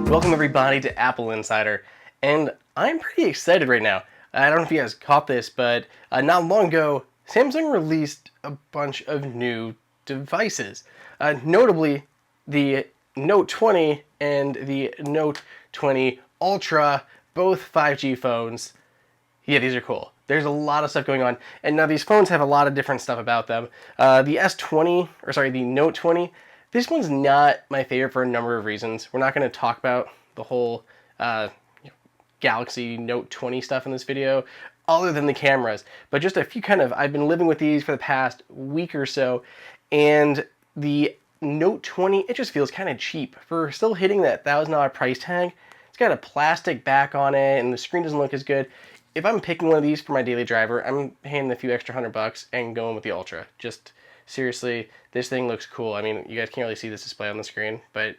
Welcome everybody to AppleInsider, and I'm pretty excited right now. I don't know if you guys caught this, but not long ago, Samsung released a bunch of new devices. Notably, the Note 20 and the Note 20 Ultra, both 5G phones. Yeah, these are cool. There's a lot of stuff going on, and now these phones have a lot of different stuff about them. The Note 20, this one's not my favorite for a number of reasons. We're not going to talk about the whole Galaxy Note 20 stuff in this video, other than the cameras, but just a few I've been living with these for the past week or so, and the Note 20, it just feels kind of cheap for still hitting that $1,000 price tag. It's got a plastic back on it, and the screen doesn't look as good. If I'm picking one of these for my daily driver, I'm paying a few extra $100 and going with the Ultra. Just seriously, this thing looks cool. I mean, you guys can't really see this display on the screen, but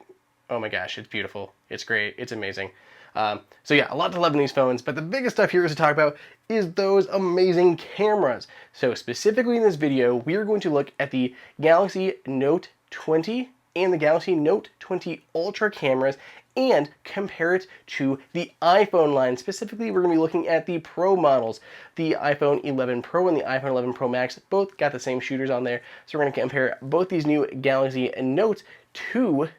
oh my gosh, it's beautiful. It's great. It's amazing. So yeah, a lot to love in these phones, but the biggest stuff here is to talk about is those amazing cameras. So specifically in this video, we are going to look at the Galaxy Note 20 and the Galaxy Note 20 Ultra cameras and compare it to the iPhone line. Specifically, we're going to be looking at the Pro models. The iPhone 11 Pro and the iPhone 11 Pro Max both got the same shooters on there. So we're going to compare both these new Galaxy Notes to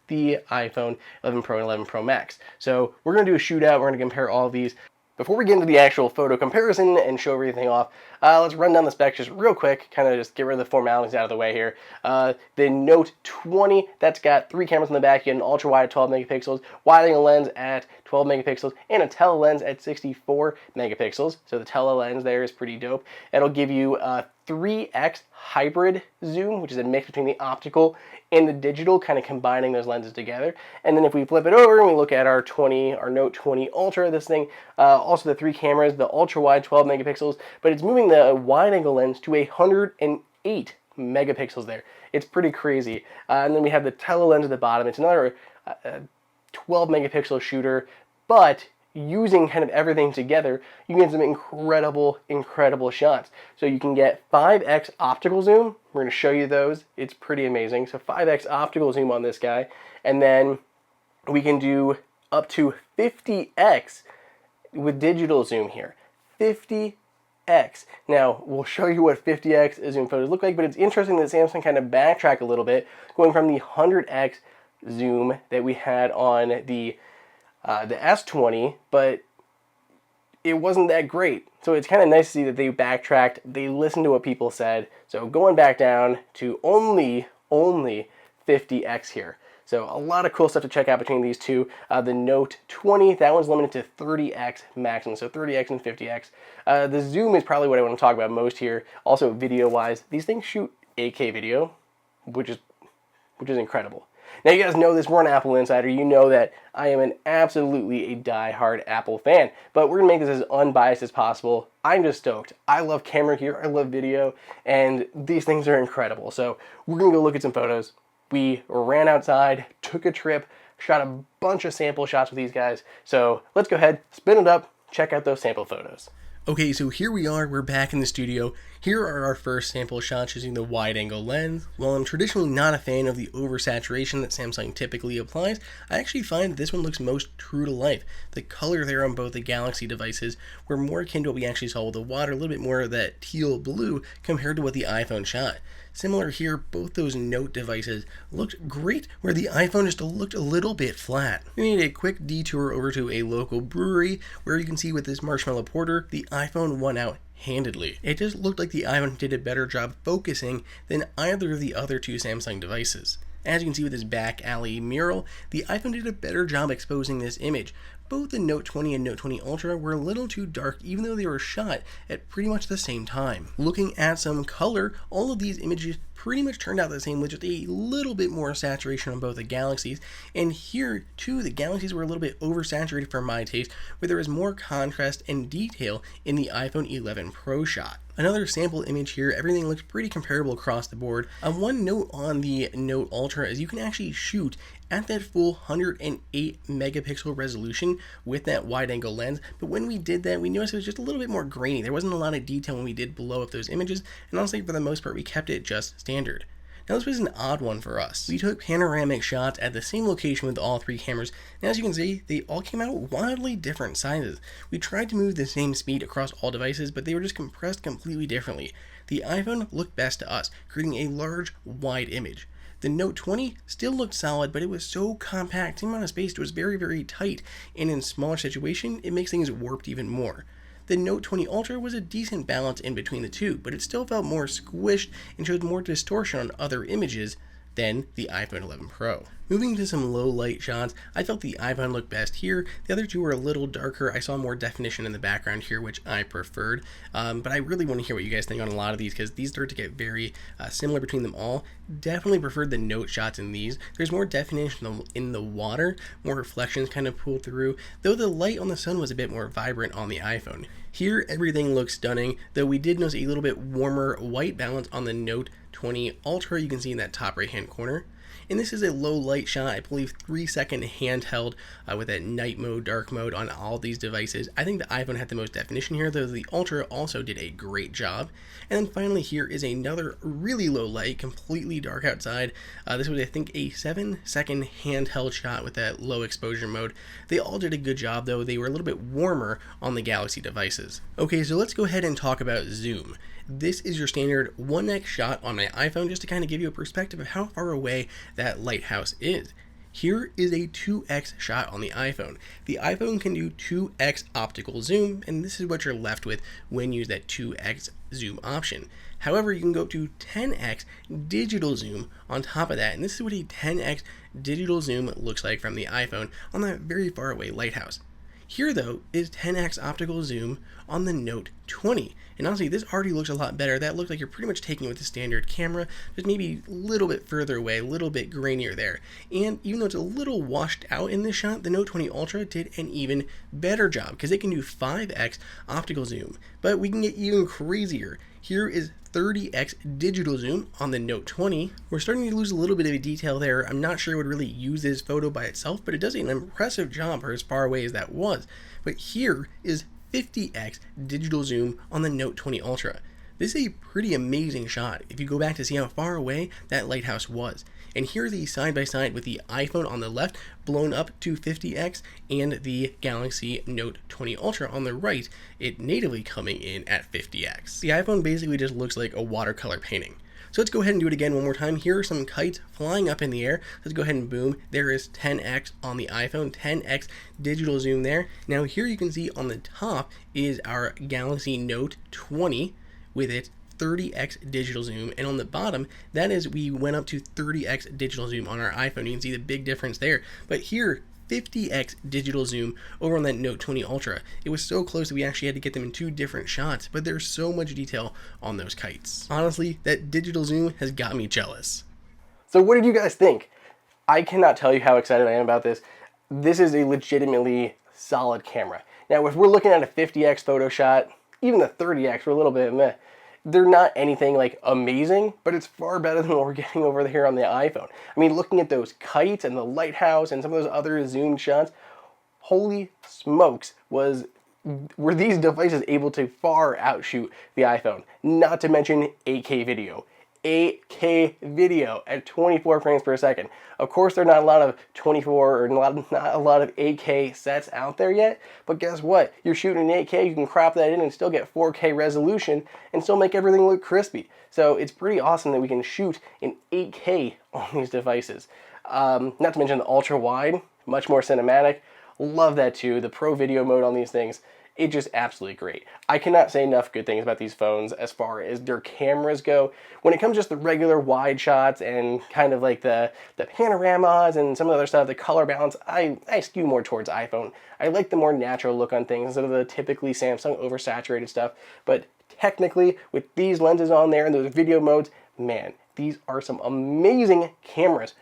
the iPhone 11 Pro and 11 Pro Max. So we're going to do a shootout. We're going to compare all of these. Before we get into the actual photo comparison and show everything off, let's run down the specs just real quick, kind of just get rid of the formalities out of the way here. The Note 20, that's got 3 cameras in the back. You get an ultra-wide at 12 megapixels, wide-angle lens at 12 megapixels, and a tele-lens at 64 megapixels. So the tele-lens there is pretty dope. It'll give you a 3x hybrid zoom, which is a mix between the optical and the digital, kind of combining those lenses together. And then if we flip it over and we look at our Note 20 Ultra, this thing, also the 3 cameras, the ultra-wide 12 megapixels, but it's moving the wide-angle lens to 108 megapixels there. It's pretty crazy. And then we have the tele-lens at the bottom. It's another 12 megapixel shooter, but using kind of everything together, you can get some incredible shots. So you can get 5x optical zoom. We're going to show you those. It's pretty amazing. So 5x optical zoom on this guy. And then we can do up to 50x with digital zoom here. 50x. Now, we'll show you what 50x zoom photos look like, but it's interesting that Samsung kind of backtracked a little bit, going from the 100x zoom that we had on the S20, but it wasn't that great. So it's kind of nice to see that they backtracked, they listened to what people said. So going back down to only 50x here. So a lot of cool stuff to check out between these two. The Note 20, that one's limited to 30x maximum, so 30x and 50x. The zoom is probably what I want to talk about most here. Also video-wise, these things shoot 8K video, which is incredible. Now you guys know this, we're an Apple Insider. You know that I am absolutely a die-hard Apple fan, but we're going to make this as unbiased as possible. I'm just stoked. I love camera gear, I love video, and these things are incredible. So we're going to go look at some photos. We ran outside, took a trip, shot a bunch of sample shots with these guys. So let's go ahead, spin it up, check out those sample photos. Okay, so here we are, we're back in the studio. Here are our first sample shots using the wide-angle lens. While I'm traditionally not a fan of the oversaturation that Samsung typically applies, I actually find that this one looks most true to life. The color there on both the Galaxy devices were more akin to what we actually saw with the water, a little bit more of that teal blue compared to what the iPhone shot. Similar here, both those Note devices looked great, where the iPhone just looked a little bit flat. We made a quick detour over to a local brewery, where you can see with this marshmallow porter, the iPhone won out handedly. It just looked like the iPhone did a better job focusing than either of the other two Samsung devices. As you can see with this back alley mural, the iPhone did a better job exposing this image. Both the Note 20 and Note 20 Ultra were a little too dark, even though they were shot at pretty much the same time. Looking at some color, all of these images pretty much turned out the same, with just a little bit more saturation on both the Galaxies. And here, too, the Galaxies were a little bit oversaturated for my taste, where there was more contrast and detail in the iPhone 11 Pro shot. Another sample image here, everything looks pretty comparable across the board. One note on the Note Ultra is you can actually shoot at that full 108 megapixel resolution with that wide angle lens, but when we did that, we noticed it was just a little bit more grainy. There wasn't a lot of detail when we did blow up those images, and honestly, for the most part, we kept it just standard. Now this was an odd one for us. We took panoramic shots at the same location with all three cameras, and as you can see, they all came out wildly different sizes. We tried to move the same speed across all devices, but they were just compressed completely differently. The iPhone looked best to us, creating a large, wide image. The Note 20 still looked solid, but it was so compact, the amount of space, it was very, very tight, and in smaller situation, it makes things warped even more. The Note 20 Ultra was a decent balance in between the two, but it still felt more squished and showed more distortion on other images than the iPhone 11 Pro. Moving to some low light shots, I felt the iPhone looked best here. The other two were a little darker. I saw more definition in the background here, which I preferred. But I really want to hear what you guys think on a lot of these, because these start to get very similar between them all. Definitely preferred the Note shots in these. There's more definition in the water, more reflections kind of pulled through, though the light on the sun was a bit more vibrant on the iPhone. Here, everything looks stunning, though we did notice a little bit warmer white balance on the Note 20 Ultra, you can see in that top right hand corner. And this is a low light shot, I believe 3-second handheld with that night mode, dark mode on all these devices. I think the iPhone had the most definition here, though the Ultra also did a great job. And then finally here is another really low light, completely dark outside. This was I think a 7-second handheld shot with that low exposure mode. They all did a good job, though they were a little bit warmer on the Galaxy devices. Okay, so let's go ahead and talk about zoom. This is your standard 1x shot on my iPhone, just to kind of give you a perspective of how far away that lighthouse is. Here is a 2x shot on the iPhone. The iPhone can do 2x optical zoom, and this is what you're left with when you use that 2x zoom option. However, you can go to 10x digital zoom on top of that, and this is what a 10x digital zoom looks like from the iPhone on that very far away lighthouse. Here, though, is 10x optical zoom on the Note 20. And honestly, this already looks a lot better. That looks like you're pretty much taking it with the standard camera, just maybe a little bit further away, a little bit grainier there. And even though it's a little washed out in this shot, the Note 20 Ultra did an even better job, because it can do 5x optical zoom. But we can get even crazier. Here is 30x digital zoom on the Note 20. We're starting to lose a little bit of a detail there. I'm not sure I would really use this photo by itself, but it does an impressive job for as far away as that was. But here is 50x digital zoom on the Note 20 Ultra. This is a pretty amazing shot if you go back to see how far away that lighthouse was. And here are these side by side with the iPhone on the left blown up to 50x and the Galaxy Note 20 Ultra on the right, it natively coming in at 50x. The iPhone basically just looks like a watercolor painting. So let's go ahead and do it again one more time. Here are some kites flying up in the air. Let's go ahead and boom. There is 10x on the iPhone, 10x digital zoom there. Now here you can see on the top is our Galaxy Note 20 with its 30x digital zoom, and on the bottom, that is we went up to 30x digital zoom on our iPhone. You can see the big difference there. But here, 50x digital zoom over on that Note 20 Ultra. It was so close that we actually had to get them in two different shots, but there's so much detail on those kites. Honestly, that digital zoom has got me jealous. So what did you guys think? I cannot tell you how excited I am about this. This is a legitimately solid camera. Now, if we're looking at a 50x photo shot, even the 30x, we're a little bit meh. They're not anything like amazing, but it's far better than what we're getting over here on the iPhone. I mean, looking at those kites and the lighthouse and some of those other zoomed shots, holy smokes, were these devices able to far outshoot the iPhone. Not to mention 8K video. 8K video at 24 frames per second. Of course, there are not a lot of 24 or not a lot of 8K sets out there yet, but guess what? You're shooting in 8K, you can crop that in and still get 4K resolution and still make everything look crispy. So it's pretty awesome that we can shoot in 8K on these devices. Not to mention the ultra wide, much more cinematic. Love that too. The pro video mode on these things, it's just absolutely great. I cannot say enough good things about these phones as far as their cameras go. When it comes to just the regular wide shots and kind of like the panoramas and some of the other stuff, the color balance, I skew more towards iPhone. I like the more natural look on things instead of the typically Samsung oversaturated stuff. But technically, with these lenses on there and those video modes, man, these are some amazing cameras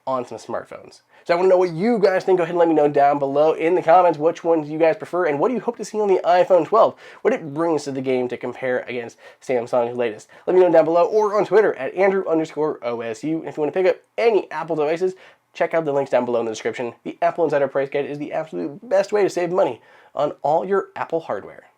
on some smartphones. So I want to know what you guys think. Go ahead and let me know down below in the comments which ones you guys prefer and what do you hope to see on the iPhone 12, what it brings to the game to compare against Samsung's latest. Let me know down below or on Twitter at Andrew_OSU. And if you want to pick up any Apple devices, check out the links down below in the description. The Apple Insider Price Guide is the absolute best way to save money on all your Apple hardware.